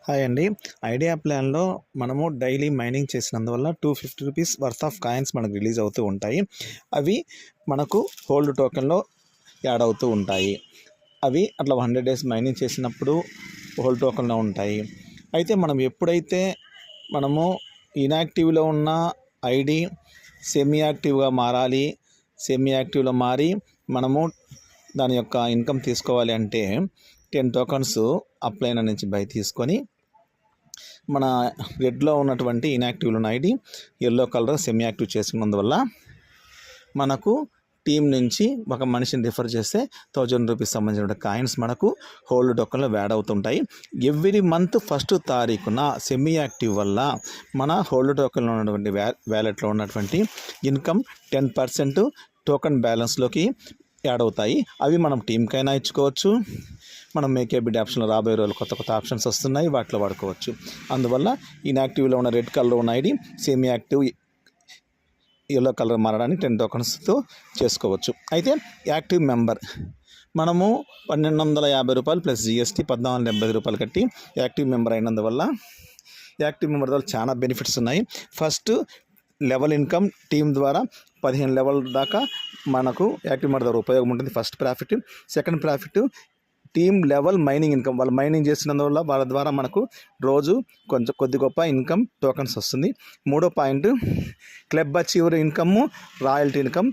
Hi అండి. Idea ప్లాన్‌లో మనము డైలీ మైనింగ్ చేసినందువల్ల రూ. 250 వర్త్ ఆఫ్ కాయిన్స్ మనకు రిలీజ్ అవుతూ ఉంటాయి. అవి మనకు హోల్డ్ టోకెన్‌లో యాడ్ అవుతూ ఉంటాయి. అవి అట్లా 100 డేస్ మైనింగ్ చేసినప్పుడు హోల్డ్ టోకెన్‌లో ఉంటాయి. అయితే మనం ఎప్పుడైతే మనము ఇనాక్టివ్‌లో ఉన్న ఐడి సెమీ యాక్టివ్‌గా మారాలి, సెమీ యాక్టివ్‌లో మారి మనము దాని యొక్క ఇన్కమ్ తీసుకోవాలి అంటే 10 టోకన్స్ అప్లైనర్ నుంచి బై తీసుకొని మన రెడ్లో ఉన్నటువంటి ఇన్యాక్టివ్లో ఉన్న ID yellow colour semi active చేసుకున్నందువల్ల మనకు టీం నుంచి ఒక మనిషిని రిఫర్ చేస్తే ₹1000 సంబంధించిన కాయిన్స్ మనకు హోల్డ్ టోకెన్లో యాడ్ అవుతుంటాయి. ఎవ్రీ మంత్ ఫస్ట్ తారీఖున సెమీ యాక్టివ్ వల్ల మన హోల్డ్ టోకెన్లో ఉన్నటువంటి వ్యాలెట్లో ఉన్నటువంటి ఇన్కమ్ 10% టోకెన్ బ్యాలెన్స్లోకి యాడ్ అవుతాయి. అవి మనం టీంకైనా ఇచ్చుకోవచ్చు. మనం మేకే బిడ్ ఆప్షన్లో రాబోయే రోజులు కొత్త ఆప్షన్స్ వస్తున్నాయి, వాటిలో వాడుకోవచ్చు. అందువల్ల ఇన్యాక్టివ్లో ఉన్న రెడ్ కలర్ ఉన్న ID semi active yellow colour మారడానికి 10 టోకన్స్తో చేసుకోవచ్చు. అయితే యాక్టివ్ మెంబర్ మనము ₹1250 ప్లస్ GST ₹1475 కట్టి యాక్టివ్ మెంబర్ అయినందువల్ల యాక్టివ్ మెంబర్ ద్వారా చాలా బెనిఫిట్స్ ఉన్నాయి. ఫస్ట్ లెవెల్ ఇన్కమ్ టీం ద్వారా 15 లెవెల్ దాకా మనకు యాక్టివ్ మెంబర్ ద్వారా ఉపయోగం ఉంటుంది. First profit. Second profit team level mining income. వాళ్ళు మైనింగ్ చేసినందువల్ల వాళ్ళ ద్వారా మనకు రోజు కొద్ది గొప్ప ఇన్కమ్ టోకన్స్ వస్తుంది. మూడో point club achiever income, royalty income,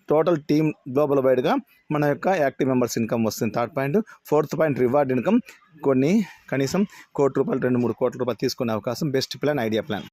total team global వైడ్గా మన యొక్క యాక్టివ్ మెంబర్స్ ఇన్కమ్ వస్తుంది. Third point. Fourth point reward income. కనీసం ₹1 కోటి, 2-3 కోట్ల రూపాయలు తీసుకునే అవకాశం. Best plan idea plan.